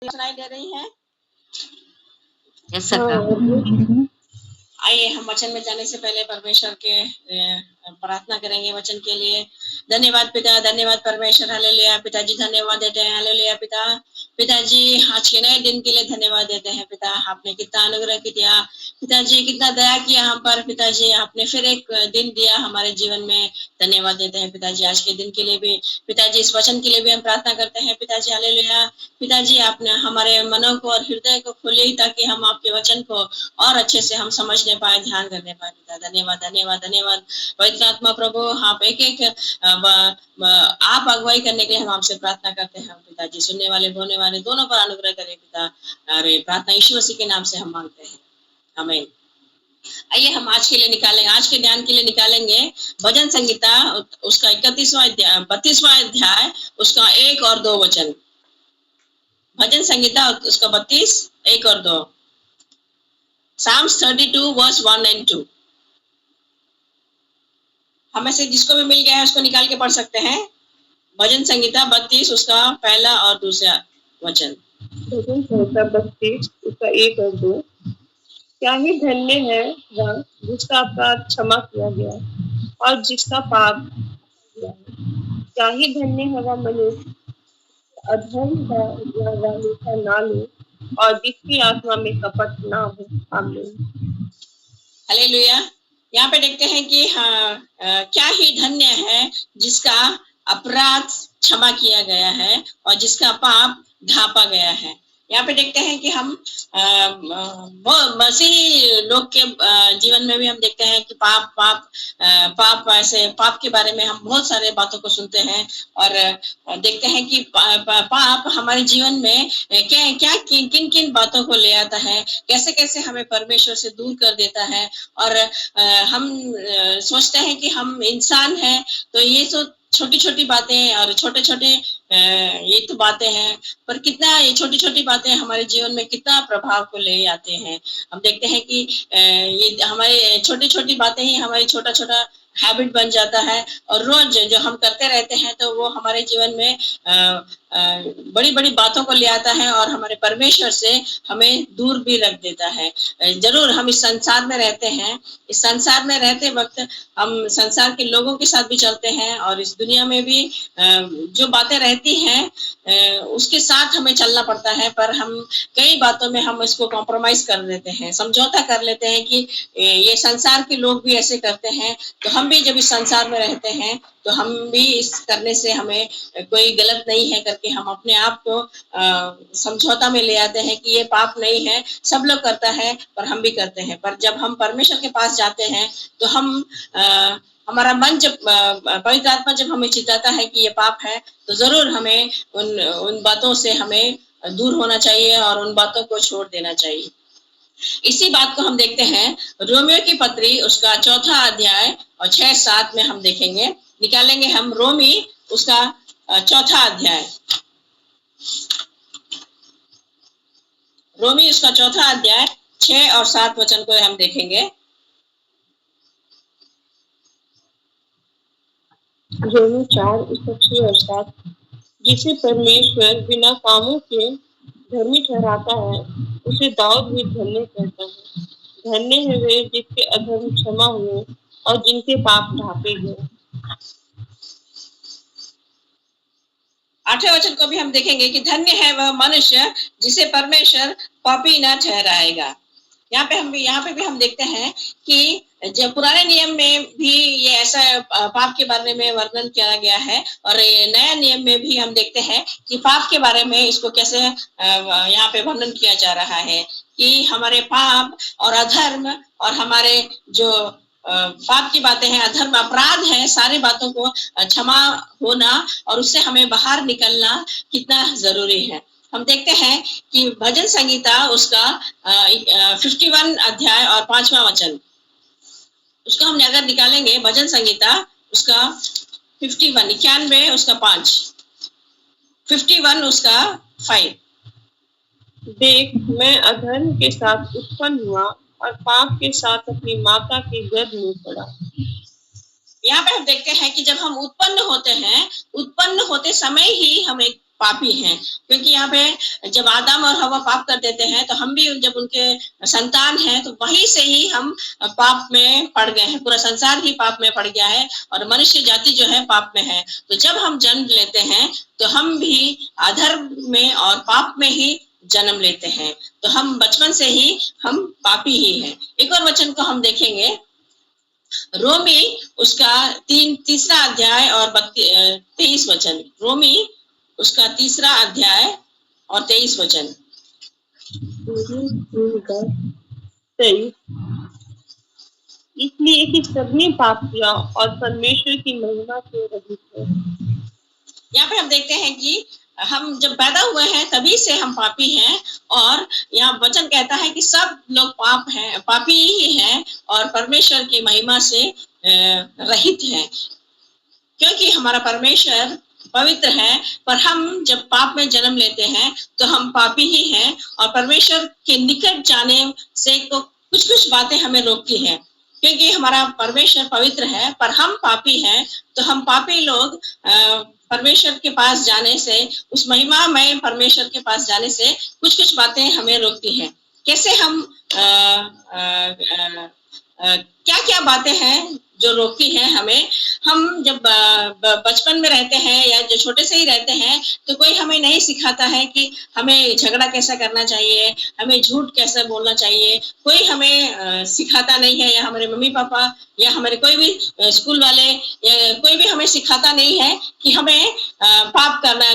सुनाई दे रही है? Yes sir. आइए हम वचन में जाने से पहले परमेश्वर के प्रार्थना करेंगे वचन के लिए। धन्यवाद पिता, धन्यवाद परमेश्वर, हालेलुया। पिताजी धन्यवाद देते हैं, हालेलुया। पिताजी आज के नए दिन के लिए धन्यवाद देते हैं। पिता आपने कितना अनुग्रह किया, पिताजी कितना दया किया हम पर। पिताजी आपने फिर एक दिन दिया हमारे जीवन में, धन्यवाद देते हैं पिताजी। आज के दिन के लिए भी पिताजी, इस वचन के लिए भी हम प्रार्थना करते हैं पिताजी, हालेलुया। पिताजी आपने हमारे मनों को और हृदय को खोले ताकि हम आपके वचन को और अच्छे से हम समझने पाए, ध्यान करने पाए। पिता धन्यवाद, धन्यवाद, धन्यवाद। पवित्र आत्मा प्रभु आप एक आप अगुवाई करने के लिए हम आपसे प्रार्थना करते हैं पिताजी। सुनने वाले बोलने वाले दोनों पर अनुग्रह करें पिता। अरे प्रार्थना यीशु मसीह के नाम से हम मांगते हैं, आमीन। आइए हम आज के लिए निकालेंगे, आज के ध्यान के लिए निकालेंगे भजन संगीता उसका 32वां अध्याय उसका 1 और 2 वचन। भजन संगीता उसका 32 1 और 2। Psalms 32 verse 1 and 2। हमें से जिसको भी मिल गया है उसको निकाल के पढ़ सकते हैं। भजन संगीता 32 उसका पहला और दूसरा वचन। भजन संहिता 32 उसका 1 और 2। क्या ही धन्य है वह जिसका अपराध क्षमा किया गया और जिसका पाप किया है। क्या ही धन्य है वह मनुष्य अधर्म का मीठा ना ले और जिसकी आत्मा में कपट ना हो। आमीन। हालेलुया। यहाँ पे देखते हैं कि क्या ही धन्य है जिसका अपराध क्षमा किया गया है और जिसका पाप ढांपा गया है। यहाँ पे देखते हैं कि हम मसीही लोग के जीवन में भी हम देखते हैं कि पाप ऐसे पाप के बारे में हम बहुत सारे बातों को सुनते हैं और देखते हैं कि पाप हमारे जीवन में क्या किन किन बातों को ले आता है, कैसे कैसे हमें परमेश्वर से दूर कर देता है। और हम सोचते हैं कि हम इंसान हैं तो ये तो छोटी छोटी बातें और छोटे छोटे ये तो बातें हैं, पर कितना ये छोटी छोटी बातें हमारे जीवन में कितना प्रभाव को ले आते हैं। हम देखते हैं कि ये हमारे छोटी छोटी बातें ही हमारी छोटा छोटा हैबिट बन जाता है और रोज जो हम करते रहते हैं तो वो हमारे जीवन में बड़ी बड़ी बातों को ले आता है और हमारे परमेश्वर से हमें दूर भी रख देता है। जरूर हम इस संसार में रहते हैं, इस संसार में रहते वक्त हम संसार के लोगों के साथ भी चलते हैं और इस दुनिया में भी जो बातें रहती हैं उसके साथ हमें चलना पड़ता है, पर हम कई बातों में हम इसको कॉम्प्रोमाइज कर देते हैं, समझौता कर लेते हैं कि ये संसार के लोग भी ऐसे करते हैं तो हम भी जब इस संसार में रहते हैं तो हम भी इस करने से हमें कोई गलत नहीं है करके हम अपने आप को समझौता में ले आते हैं कि ये पाप नहीं है, सब लोग करता है पर हम भी करते हैं। पर जब हम परमेश्वर के पास जाते हैं तो हम हमारा मन जब पवित्र आत्मा जब हमें चिताता है कि ये पाप है तो जरूर हमें उन बातों से हमें दूर होना चाहिए और उन बातों को छोड़ देना चाहिए। इसी बात को हम देखते हैं रोमियो की पत्री उसका 4 अध्याय और 6-7 में हम देखेंगे, निकालेंगे हम रोमी उसका 4 अध्याय। रोमी उसका 4 अध्याय 6 और 7 वचन को हम देखेंगे। रोमी 4 उसका 6 और 7। जिसे परमेश्वर बिना कामों के धर्मी ठहराता है उसे दाऊद भी धन्य कहता है। धन्य है वे जिसके अधर्म क्षमा हुए और जिनके पाप ढांपे गए। 8वें वचन को भी हम देखेंगे कि धन्य है वह मनुष्य जिसे परमेश्वर पापी न ठहराएगा। यहाँ पे भी हम देखते हैं कि जब पुराने नियम में भी ये ऐसा पाप के बारे में वर्णन किया गया है और ये नया नियम में भी हम देखते हैं कि पाप के बारे में इसको कैसे यहाँ पे वर्णन किया जा रहा है कि हमारे पाप और अधर्म और हमारे जो पाप की बातें हैं, अधर्म अपराध है, सारी बातों को क्षमा होना और उससे हमें बाहर निकलना कितना जरूरी है। हम देखते हैं कि भजन संगीता उसका 51 अध्याय और 5वां वचन, उसको हम अगर निकालेंगे भजन संगीता उसका 51 91 उसका 5, 51 उसका 5। देख मैं अधर्म के साथ उत्पन्न हुआ और पाप के साथ अपनी माता के गर्भ में पड़ा। यहाँ पे हम देखते हैं कि जब हम उत्पन्न होते हैं, उत्पन्न होते समय ही हम एक पापी हैं, क्योंकि यहाँ पे जब आदम और हवा पाप कर देते हैं तो हम भी जब उनके संतान हैं तो वहीं से ही हम पाप में पड़ गए हैं। पूरा संसार ही पाप में पड़ गया है और मनुष्य जाति जो है पाप में है। तो जब हम जन्म लेते हैं तो हम भी अधर्म में और पाप में ही जन्म लेते हैं। तो हम बचपन से ही हम पापी ही हैं। एक और वचन को हम देखेंगे, रोमी उसका तीसरा अध्याय और 23 वचन। रोमी उसका तीसरा अध्याय और 23 वचन। इसलिए कि सबने पाप किया और परमेश्वर की महिमा से रहित है। यहाँ पे हम देखते हैं कि हम जब पैदा हुए हैं तभी से हम पापी हैं, और यहाँ वचन कहता है कि सब लोग पापी ही हैं और परमेश्वर की महिमा से रहित हैं। क्योंकि हमारा परमेश्वर पवित्र है, पर हम जब पाप में जन्म लेते हैं तो हम पापी ही हैं और परमेश्वर के निकट जाने से कुछ बातें हमें रोकती हैं। क्योंकि हमारा परमेश्वर पवित्र है पर हम पापी हैं, तो हम पापी लोग परमेश्वर के पास जाने से, उस महिमा में परमेश्वर के पास जाने से कुछ बातें हमें रोकती हैं। कैसे हम क्या बातें हैं जो रोकती हैं हमें? हम जब बचपन में रहते हैं या जो छोटे से ही रहते हैं तो कोई हमें नहीं सिखाता है कि हमें झगड़ा कैसा करना चाहिए, हमें झूठ कैसे बोलना चाहिए। कोई हमें सिखाता नहीं है, या हमारे मम्मी पापा या हमारे कोई भी स्कूल वाले या कोई भी हमें सिखाता नहीं है कि हमें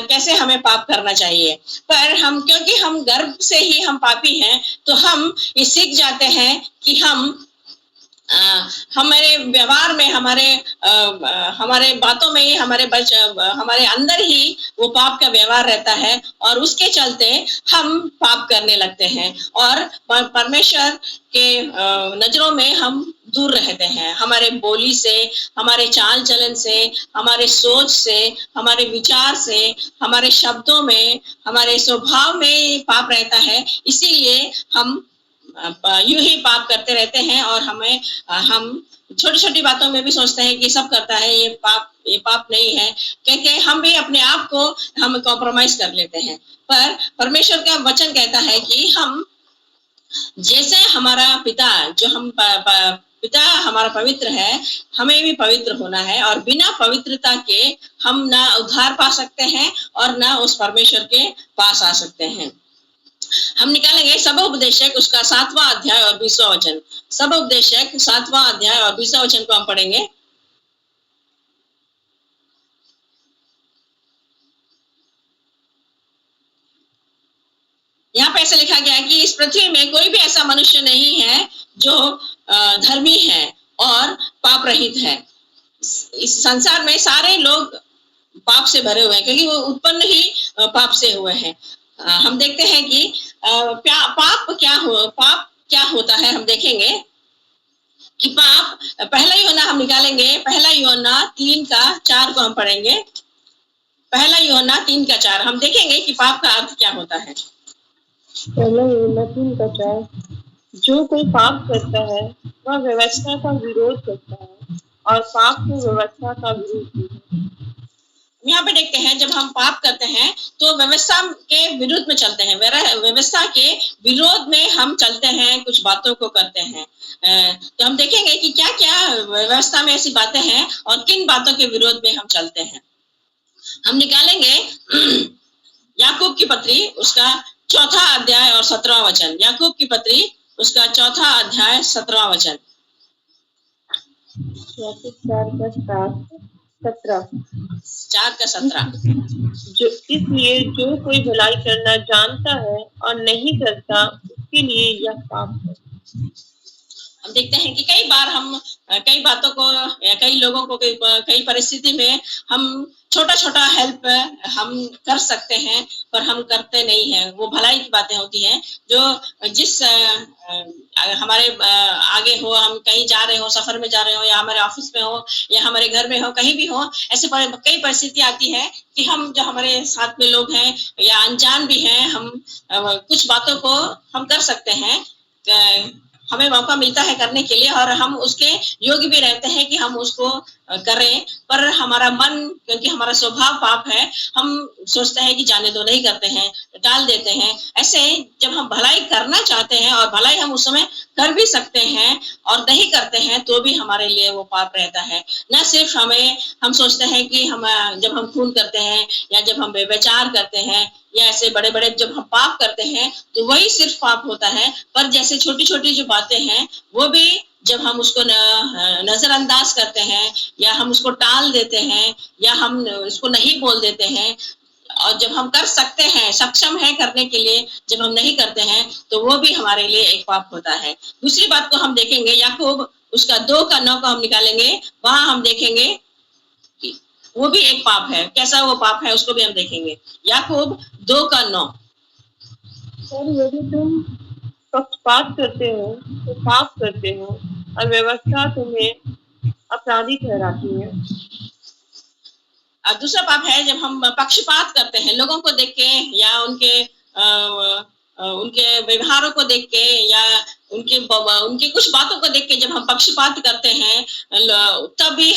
कैसे हमें पाप करना चाहिए। पर हम, क्योंकि हम गर्भ से ही हम पापी हैं, तो हम ये सीख जाते हैं कि हम हमारे व्यवहार में, हमारे बातों में ही, हमारे अंदर ही वो पाप का व्यवहार रहता है और उसके चलते हम पाप करने लगते हैं और परमेश्वर के नजरों में हम दूर रहते हैं। हमारे बोली से, हमारे चाल चलन से, हमारे सोच से, हमारे विचार से, हमारे शब्दों में, हमारे स्वभाव में पाप रहता है। इसीलिए हम यूं ही पाप करते रहते हैं और हम छोटी छोटी बातों में भी सोचते हैं कि सब करता है, ये पाप नहीं है, क्योंकि हम भी अपने आप को हम कॉम्प्रोमाइज कर लेते हैं। पर परमेश्वर का वचन कहता है कि हम जैसे हमारा पिता पिता हमारा पवित्र है, हमें भी पवित्र होना है, और बिना पवित्रता के हम ना उद्धार पा सकते हैं और ना उस परमेश्वर के पास आ सकते हैं। हम निकालेंगे सबोपदेशक उसका 7वां अध्याय और 20वां वचन। सबोपदेशक 7वां अध्याय और 20वां वचन को हम पढ़ेंगे। यहाँ पे ऐसा लिखा गया है कि इस पृथ्वी में कोई भी ऐसा मनुष्य नहीं है जो धर्मी है और पाप रहित है। इस संसार में सारे लोग पाप से भरे हुए हैं, क्योंकि वो उत्पन्न ही पाप से हुए हैं। हम देखते हैं कि पाप क्या होता है। हम देखेंगे कि पाप, पहला यूहन्ना हम निकालेंगे, पहला यूहन्ना 3:4 को हम पढ़ेंगे। पहला यूहन्ना 3:4 हम देखेंगे कि पाप का अर्थ क्या होता है। पहला यूहन्ना 3:4, जो कोई पाप करता है वह व्यवस्था का विरोध करता है और पाप को व्यवस्था का विरोध है। यहाँ पे देखते हैं जब हम पाप करते हैं तो व्यवस्था के विरुद्ध में चलते हैं, व्यवस्था के विरोध में हम चलते हैं, कुछ बातों को करते हैं। तो हम देखेंगे कि क्या क्या व्यवस्था में ऐसी बातें हैं और किन बातों के विरोध में हम चलते हैं। हम निकालेंगे याकूब की पत्री उसका 4 अध्याय और 17वां वचन। याकूब की पत्री उसका 4 अध्याय 17वां वचन। 4:17 जो इसलिए जो कोई भलाई करना जानता है और नहीं करता, उसके लिए यह पाप है। हम देखते हैं कि कई बार हम कई बातों को या कई लोगों को कई परिस्थिति में हम छोटा हेल्प हम कर सकते हैं, पर हम करते नहीं हैं। वो भलाई की बातें होती हैं जो जिस हमारे आगे हो, हम कहीं जा रहे हो, सफर में जा रहे हो, या हमारे ऑफिस में हो, या हमारे घर में हो, कहीं भी हो, ऐसे कई परिस्थिति आती है कि हम जो हमारे साथ में लोग हैं या अनजान भी हैं, हम कुछ बातों को हम कर सकते हैं। हमें मौका मिलता है करने के लिए और हम उसके योग्य भी रहते हैं कि हम उसको करें, पर हमारा मन, क्योंकि हमारा स्वभाव पाप है, हम सोचते हैं कि जाने दो, नहीं करते हैं, टाल देते हैं। ऐसे जब हम भलाई करना चाहते हैं और भलाई हम उस समय कर भी सकते हैं और नहीं करते हैं तो भी हमारे लिए वो पाप रहता है। न सिर्फ हम सोचते हैं कि हम जब हम खून करते हैं या जब हम व्यभिचार करते हैं या ऐसे बड़े बड़े जब हम पाप करते हैं तो वही सिर्फ पाप होता है, पर जैसे छोटी छोटी जो बातें हैं वो भी जब हम उसको नजरअंदाज करते हैं या हम उसको टाल देते हैं या हम उसको नहीं बोल देते हैं, और जब हम कर सकते हैं, सक्षम है करने के लिए, जब हम नहीं करते हैं तो वो भी हमारे लिए एक पाप होता है। दूसरी बात को हम देखेंगे, याकूब उसका 2 का 9 को हम निकालेंगे, वहां हम देखेंगे कि वो भी एक पाप है। कैसा वो पाप है उसको भी हम देखेंगे। याकूब 2 का 9। और यदि तुम पक्षपात करते हो तो पाप करते हो और व्यवस्था तुम्हें अपराधी ठहराती है। दूसरा पाप है जब हम पक्षपात करते हैं लोगों को देख के या उनके व्यवहारों को देख के या उनकी कुछ बातों को देख के जब हम पक्षपात करते हैं तभी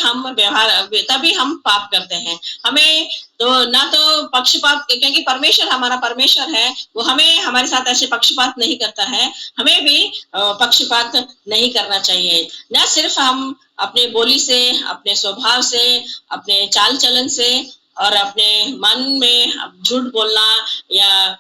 हम पाप करते हैं। हमें तो ना तो पक्षपात, क्योंकि परमेश्वर हमारा परमेश्वर है, वो हमें हमारे साथ ऐसे पक्षपात नहीं करता है, हमें भी पक्षपात नहीं करना चाहिए। न सिर्फ हम अपने बोली से, अपने स्वभाव से, अपने चाल चलन से और अपने मन में झूठ बोलना या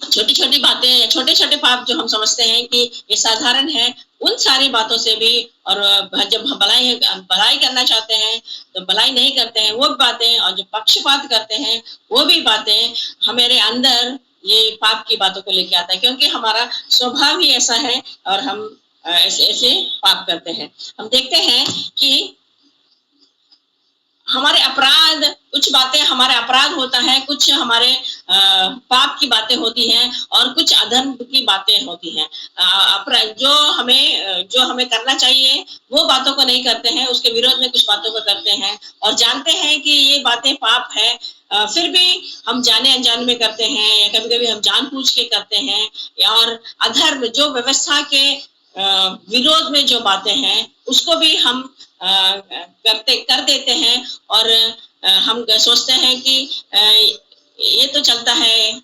छोटी छोटी बातें, छोटे छोटे पाप जो हम समझते हैं कि ये साधारण है, उन सारी बातों से भी, और जब हम भलाई करना चाहते हैं तो भलाई नहीं करते हैं वो भी बातें, और जो पक्षपात करते हैं वो भी बातें हमारे अंदर ये पाप की बातों को लेके आता है, क्योंकि हमारा स्वभाव ही ऐसा है और हम ऐसे ऐसे पाप करते हैं। हम देखते हैं कि हमारे अपराध, कुछ बातें हमारे अपराध होता है, कुछ हमारे पाप की बातें होती हैं और कुछ अधर्म की बातें होती हैं। जो हमें करना चाहिए वो बातों को नहीं करते हैं, उसके विरोध में कुछ बातों को करते हैं और जानते हैं कि ये बातें पाप है, फिर भी हम जाने अनजाने में करते हैं या कभी कभी हम जानबूझ के करते हैं। और अधर्म, जो व्यवस्था के विरोध में जो बातें हैं उसको भी हम कर देते हैं और हम सोचते हैं कि ये तो चलता है,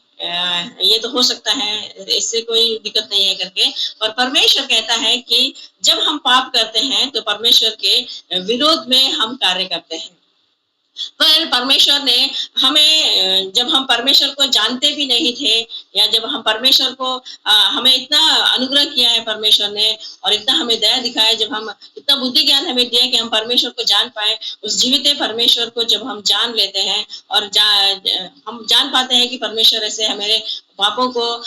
ये तो हो सकता है, इससे कोई दिक्कत नहीं है करके। पर परमेश्वर कहता है कि जब हम पाप करते हैं तो परमेश्वर के विरोध में हम कार्य करते हैं। पर परमेश्वर ने हमें, जब हम परमेश्वर को जानते भी नहीं थे या जब हम परमेश्वर को हमें इतना अनुग्रह किया है परमेश्वर ने और इतना हमें दया दिखाया, जब हम इतना बुद्धि ज्ञान हमें दिया कि हम परमेश्वर को जान पाए, उस जीवित परमेश्वर को जब हम जान लेते हैं और हम जान पाते हैं कि परमेश्वर ऐसे हमारे पापों को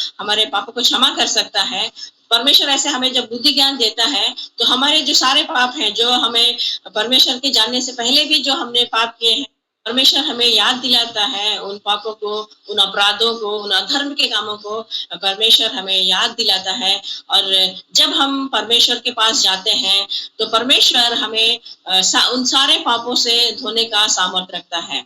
क्षमा कर सकता है। परमेश्वर ऐसे हमें जब बुद्धि ज्ञान देता है तो हमारे जो सारे पाप हैं, जो हमें परमेश्वर के जानने से पहले भी जो हमने पाप किए हैं, परमेश्वर हमें याद दिलाता है उन पापों को, उन अपराधों को, उन अधर्म के कामों को परमेश्वर हमें याद दिलाता है। और जब हम परमेश्वर के पास जाते हैं तो परमेश्वर हमें उन सारे पापों से धोने का सामर्थ्य रखता है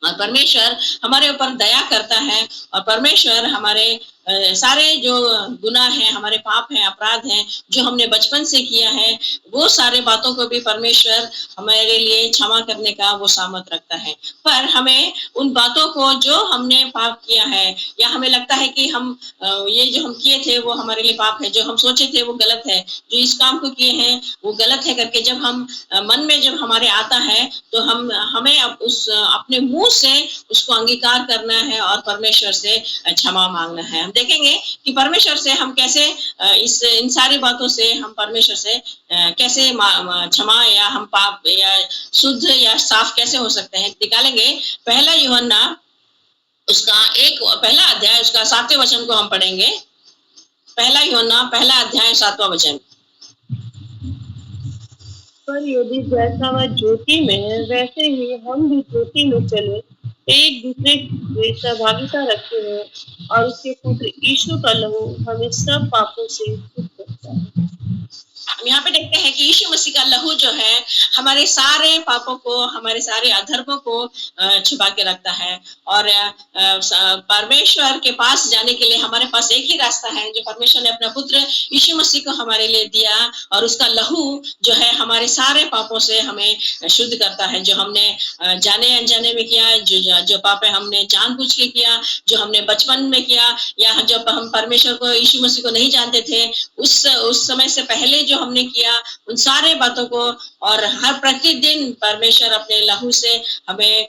और परमेश्वर हमारे ऊपर दया करता है और परमेश्वर हमारे सारे जो गुनाह हैं, हमारे पाप हैं, अपराध हैं जो हमने बचपन से किया है, वो सारे बातों को भी परमेश्वर हमारे लिए क्षमा करने का वो सामर्थ्य रखता है। पर हमें उन बातों को जो हमने पाप किया है या हमें लगता है कि हम ये जो हम किए थे वो हमारे लिए पाप है, जो हम सोचे थे वो गलत है, जो इस काम को किए हैं वो गलत है करके जब हम मन में जब हमारे आता है तो हमें अपने मुंह से उसको अंगीकार करना है और परमेश्वर से क्षमा मांगना है। हम देखेंगे कि परमेश्वर से हम कैसे इन सारी बातों से हम परमेश्वर से कैसे क्षमा या हम पाप या शुद्ध या साफ कैसे हो सकते हैं, निकालेंगे। पहला यूहन्ना उसका पहला अध्याय उसका 7वें वचन को हम पढ़ेंगे। पहला यूहन्ना पहला अध्याय 7वां वचन। पर यदि जैसा वह ज्योति में है वैसे ही हम भी ज्योति में चले, एक दूसरे से सहभागिता रखते हैं और उसके पुत्र यीशु का लहू हमें सब पापों से शुद्ध करता है। हम यहाँ पे देखते हैं कि यीशु मसीह का लहू जो है हमारे सारे पापों को, हमारे सारे अधर्मों को छुपा के रखता है। और परमेश्वर के पास जाने के लिए हमारे पास एक ही रास्ता है, जो परमेश्वर ने अपना पुत्र यीशु मसीह को हमारे लिए दिया, और उसका लहू जो है हमारे सारे पापों से हमें शुद्ध करता है। जो हमने जाने अनजाने में किया, जो पाप हमने जानबूझ के किया, जो हमने बचपन में किया, या जब हम परमेश्वर को, यीशु मसीह को नहीं जानते थे, उस समय से पहले जो हमने किया, उन सारे बातों को, और हर प्रतिदिन परमेश्वर अपने लहू से हमें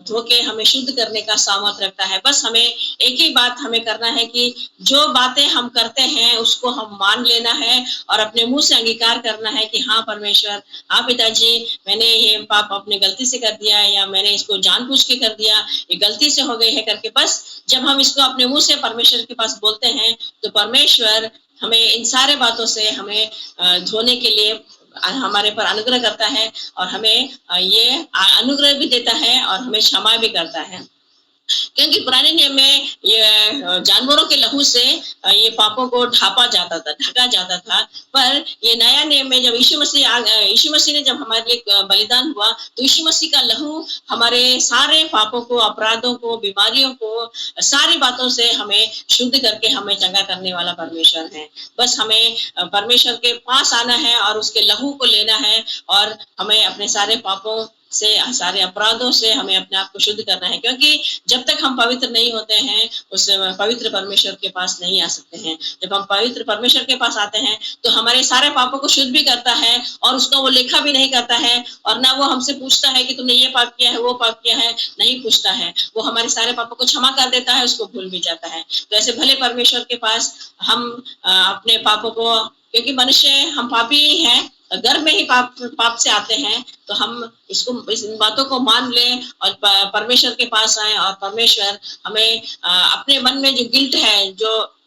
धो के हमें शुद्ध करने का सामर्थ रखता है। बस हमें एक ही बात हमें करना है कि जो बातें हम करते हैं उसको हम मान लेना है और अपने मुंह से अंगीकार करना है कि हाँ परमेश्वर, हाँ पिताजी, मैंने ये पाप अपने गलती से कर दिया, या मैंने इसको जानबूझ के कर दिया, ये गलती से हो गई है करके। बस जब हम इसको अपने मुंह से परमेश्वर के पास बोलते हैं तो परमेश्वर हमें इन सारे बातों से हमें धोने के लिए हमारे पर अनुग्रह करता है, और हमें ये अनुग्रह भी देता है और हमें क्षमा भी करता है। क्योंकि पुराने नियम में ये जानवरों के लहू से ये पापों को ढका जाता था, पर ये नया नियम में जब यीशु मसीह ने जब हमारे लिए बलिदान हुआ, तो यीशु मसीह का लहू हमारे सारे पापों को, अपराधों को, बीमारियों को, सारी बातों से हमें शुद्ध करके हमें चंगा करने वाला परमेश्वर है। बस हमें परमेश्वर के पास आना है और उसके लहू को लेना है, और हमें अपने सारे पापों से, सारे अपराधों से हमें अपने आप को शुद्ध करना है। क्योंकि जब तक हम पवित्र नहीं होते हैं, उस पवित्र परमेश्वर के पास नहीं आ सकते हैं। जब हम पवित्र परमेश्वर के पास आते हैं तो हमारे सारे पापों को शुद्ध भी करता है, और उसको वो लेखा भी नहीं करता है, और ना वो हमसे पूछता है कि तुमने ये पाप किया है, वो पाप किया है, नहीं पूछता है। वो हमारे सारे पापों को क्षमा कर देता है, उसको भूल भी जाता है। तो ऐसे भले परमेश्वर के पास हम अपने पापों को, क्योंकि मनुष्य हम पापी हैं, गर्भ में ही पाप से आते हैं, तो हम इन बातों को मान लें और परमेश्वर के पास आए, और परमेश्वर हमें अपने मन में जो गिल्ट है, जो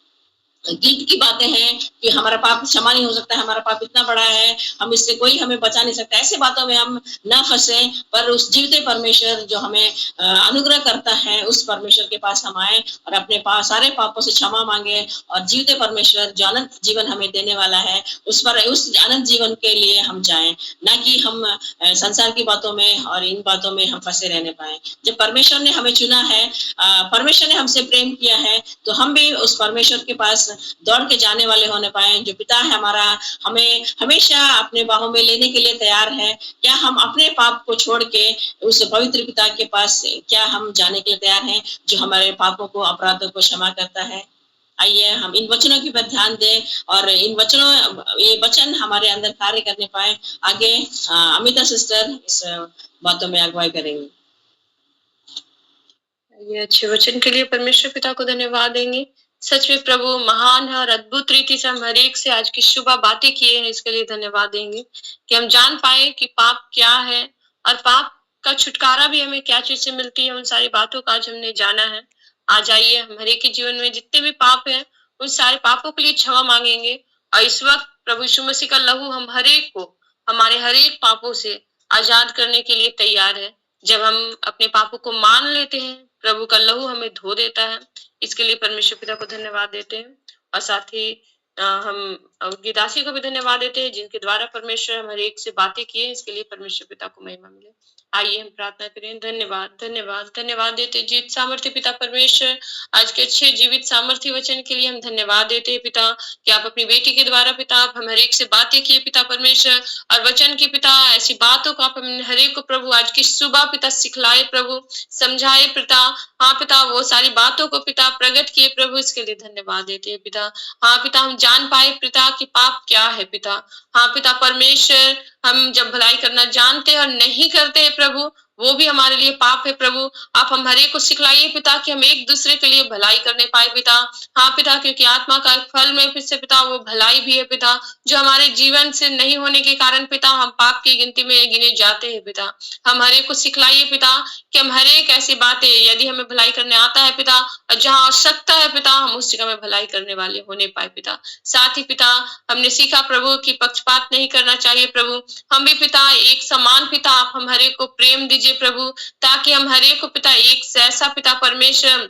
गिल्ट की बातें हैं कि हमारा पाप क्षमा नहीं हो सकता, हमारा पाप इतना बड़ा है, हम इससे कोई हमें बचा नहीं सकता, ऐसे बातों में हम ना फंसे, पर उस जीवते परमेश्वर जो हमें अनुग्रह करता है, उस परमेश्वर के पास हम आए और अपने सारे पापों से क्षमा मांगे, और जीवते परमेश्वर जो अनंत जीवन हमें देने वाला है, उस अनंत जीवन के लिए हम जाएं, ना कि हम संसार की बातों में और इन बातों में हम फंसे रहने पाए। जब परमेश्वर ने हमें चुना है, परमेश्वर ने हमसे प्रेम किया है, तो हम भी उस परमेश्वर के पास दौड़ के जाने वाले होने पाए। जो पिता है हमारा, हमें हमेशा अपने बाहों में लेने के लिए तैयार है। क्या हम अपने पाप को छोड़ के उस पवित्र पिता के पास क्या हम जाने के लिए तैयार हैं, जो हमारे पापों को, अपराधों को क्षमा करता है? आइए हम इन वचनों की पर ध्यान दें और ये वचन हमारे अंदर कार्य करने पाए। आगे अमिता सिस्टर इस बातों में अगुवाई करेंगी। ये अच्छे वचन के लिए परमेश्वर पिता को धन्यवाद देंगे। सच में प्रभु महान है और अद्भुत रीति से हम हर एक से आज की शुभ बातें किए हैं, इसके लिए धन्यवाद देंगे कि हम जान पाए कि पाप क्या है और पाप का छुटकारा भी हमें क्या चीज से मिलती है। उन सारी बातों का आज हमने जाना है। आज आइए हम हर एक के जीवन में जितने भी पाप हैं उन सारे पापों के लिए क्षमा मांगेंगे, और इस वक्त प्रभु यीशु मसीह का लहू हम हर एक को हमारे हर एक पापों से आजाद करने के लिए तैयार है। जब हम अपने पापों को मान लेते हैं, प्रभु का लहू हमें धो देता है। इसके लिए परमेश्वर पिता को धन्यवाद देते हैं, और साथ ही हम उनकी दासी को भी धन्यवाद देते हैं जिनके द्वारा परमेश्वर हम हर एक से बातें किए। इसके लिए परमेश्वर पिता को महिमा मिले। आइए हम प्रार्थना करें। धन्यवाद धन्यवाद धन्यवाद देते जीवित सामर्थ्य पिता परमेश्वर, आज के अच्छे जीवित सामर्थ्य वचन के लिए हम धन्यवाद देते हैं पिता, कि आप अपनी बेटी के द्वारा पिता आप हम हर एक से बातें किए पिता परमेश्वर, और वचन के पिता ऐसी बातों को आप हर एक को प्रभु आज की सुबह पिता सिखलाए, प्रभु समझाए पिता। हाँ पिता, वो सारी बातों को पिता प्रकट किए प्रभु, इसके लिए धन्यवाद देते हैं पिता। हाँ पिता, हम जान पाए पिता कि पाप क्या है पिता। हाँ पिता परमेश्वर, हम जब भलाई करना जानते हैं और नहीं करते प्रभु, वो भी हमारे लिए पाप है प्रभु। आप हम हर एक को सिखलाइए पिता कि हम एक दूसरे के लिए भलाई करने पाए पिता। हाँ पिता, क्योंकि आत्मा का एक फल में फिर से पिता वो भलाई भी है पिता, जो हमारे जीवन से नहीं होने के कारण पिता हम पाप की गिनती में गिने जाते हैं पिता। हम हर एक को सिखलाइए पिता कि हम हर एक ऐसी बातें यदि हमें भलाई करने आता है पिता, और जहाँ आवश्यकता है पिता हम उस जगह में भलाई करने वाले होने पाए पिता। साथ ही पिता हमने सीखा प्रभु कि पक्षपात नहीं करना चाहिए प्रभु। हम भी पिता एक समान पिता आप हम हर एक को प्रेम दीजिए प्रभु, ताकि हम हर एक को पिता एक जैसा पिता परमेश्वर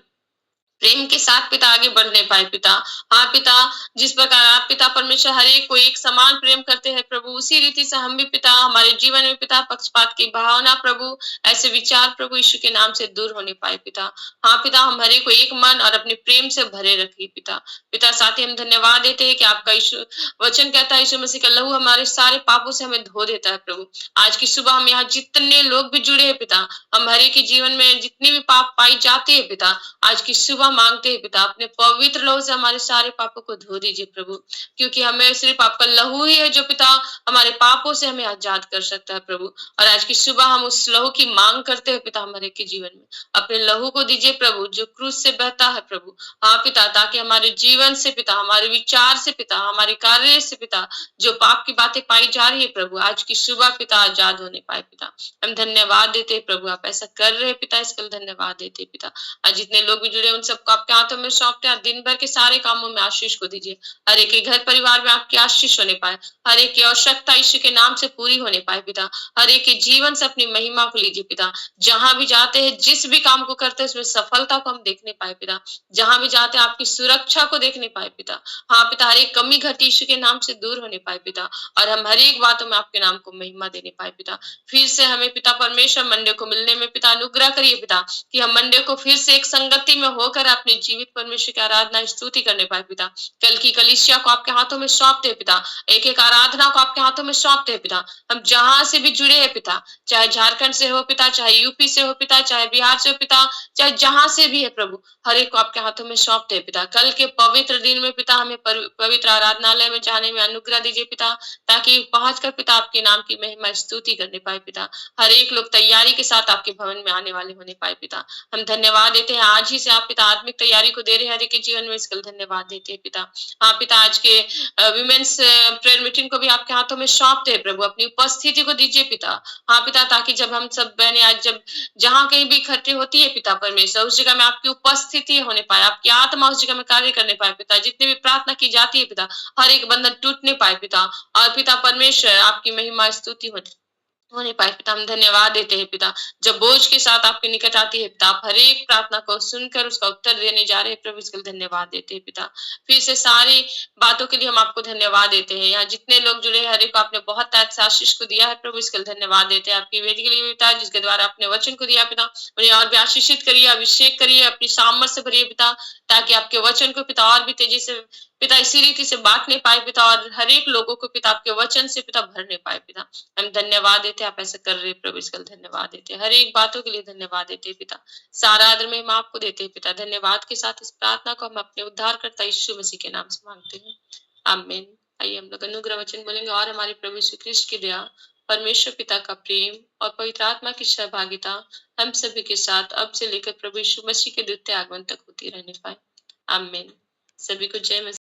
प्रेम के साथ पिता आगे बढ़ नहीं पाए पिता। हाँ पिता, जिस प्रकार आप पिता परमेश्वर हर एक को एक समान प्रेम करते हैं प्रभु, उसी रीति से हम भी पिता हमारे जीवन में पिता पक्षपात की भावना प्रभु, ऐसे विचार प्रभु यीशु के नाम से दूर होने पाए पिता। हाँ पिता, हम हर एक को एक मन और अपने प्रेम से भरे रखिए पिता। पिता साथ ही हम धन्यवाद देते हैं कि आपका यीशु वचन कहता है यीशु मसीह का लहू हमारे सारे पापों से हमें धो देता है प्रभु। आज की सुबह हम यहाँ जितने लोग भी जुड़े हैं पिता, हम हर एक के जीवन में जितने भी पाप पाई जाते हैं पिता, आज की सुबह मांगते हैं पिता अपने पवित्र लहू से हमारे सारे पापों को धो दीजिए प्रभु, क्योंकि हमें सिर्फ आपका लहू ही है जो पिता हमारे पापों से हमें आजाद कर सकता है प्रभु। और आज की सुबह हम उस लहू की मांग करते हैं पिता हमारे के जीवन में, अपने लहू को दीजिए प्रभु जो क्रूस से बहता है प्रभु। हाँ पिता, ताकि हमारे जीवन से पिता, हमारे विचार से पिता, हमारे कार्य से पिता जो पाप की बातें पाई जा रही है प्रभु, आज की सुबह पिता आजाद होने पाए पिता। हम धन्यवाद देते हैं प्रभु, आप ऐसा कर रहे हैं पिता, इसके लिए धन्यवाद देते हैं पिता। आज जितने लोग भी जुड़े उन सबको आपके हाथों में सौंपते हैं, दिन भर के सारे कामों में आशीष को दीजिए। हर एक के घर परिवार में आपकी आशीष होने पाए, हर एक की आवश्यकता यीशु के नाम से पूरी होने पाए पिता। हर एक के जीवन से अपनी महिमा को लीजिए पिता। जहां भी जाते हैं, जिस भी काम को करते हैं, उसमें सफलता को हम देखने पाए पिता। जहां भी जाते हैं आपकी सुरक्षा को देखने पाए पिता। हाँ पिता, हर एक कमी घटी यीशु के नाम से दूर होने पाए पिता, और हम हर एक बातों में आपके नाम को महिमा देने पाए पिता। फिर से हमें पिता परमेश्वर मंडे को मिलने में पिता अनुग्रह करिए पिता, कि हम मंडे को फिर से एक संगति में होकर अपने जीवित परमेश्वर की आराधना स्तुति करने पाए पिता। कल की कलीसिया को आपके हाथों में सौंपते हैं पिता, एक एक आराधना को आपके हाथों में सौंपते हैं पिता। हम जहां से भी जुड़े हैं पिता, चाहे झारखंड से हो पिता, चाहे यूपी से हो पिता, चाहे बिहार से हो पिता, चाहे जहां से भी है प्रभु, हर एक को आपके हाथों में सौंपते हैं पिता। कल के पवित्र दिन में पिता हमें पवित्र आराधनालय में जाने में अनुग्रह दीजिए पिता, ताकि पहुंच कर पिता आपके नाम की महिमा स्तुति करने पाए पिता। हर एक लोग तैयारी के साथ आपके भवन में आने वाले होने पाए पिता। हम धन्यवाद देते हैं, आज ही से आप पिता आत्मिक तैयारी को दे रहे हैं हर एक के जीवन में, इसके लिए धन्यवाद देते हैं पिता। हाँ पिता, आज के विमेन्स प्रेयर मीटिंग को भी आपके हाथों में सौंपते हैं प्रभु, अपनी उपस्थिति को दीजिए पिता। हाँ पिता, ताकि जब हम सब बहनें आज जब जहाँ कहीं भी इकट्ठे होती है पिता परमेश्वर, उस जगह में आपकी उपस्थिति होने पाए, आपकी आत्मा उस जगह में कार्य करने पाए पिता। जितनी भी प्रार्थना की जाती है पिता, हर एक बंधन टूटने पाए पिता, और पिता परमेश्वर आपकी महिमा स्तुति होने पाए पिता। हम धन्यवाद देते हैं पिता, जब बोझ के साथ आपके निकट आती है पिता, आप हर एक प्रार्थना को सुनकर उसका उत्तर देने जा रहे हैं प्रभु, इसके लिए धन्यवाद देते हैं पिता। फिर से सारी बातों के लिए हम आपको धन्यवाद देते हैं। यहाँ जितने लोग जुड़े हैं, हर एक को आपने बहुत ताज आशीष को दिया है प्रभु, इसके लिए धन्यवाद देते हैं। आपकी वेदी के लिए पिता, जिसके द्वारा अपने वचन को दिया पिता, उन्हें और भी आशीषित करिए, अभिषेक करिए, अपनी सामर्थ से भरिए पिता, ताकि आपके वचन को पिता और भी तेजी से पिता इसी रीति से बांटने पाए पिता, और हर एक लोगों को पिता आपके वचन से पिता भरने पाए पिता। हम धन्यवाद देते हैं, आप ऐसा कर रहे हैं प्रभु, इसके लिए धन्यवाद देते हैं। हर एक बातों के लिए धन्यवाद देते हैं पिता। सारा आदर में हम आपको देते हैं पिता। धन्यवाद के साथ इस प्रार्थना को हम अपने उद्धारकर्ता यीशु मसीह के नाम से मांगते हैं, आमीन। आइए हम लोग अनुग्रह वचन बोलेंगे, और हमारे प्रभु यीशु ख्रिस्ट की दया, परमेश्वर पिता का प्रेम और पवित्र आत्मा की सहभागिता हम सभी के साथ अब से लेकर प्रभु यीशु मसीह के द्वितीय आगमन तक होती रहने पाए, आमीन। सभी को जय मसीह।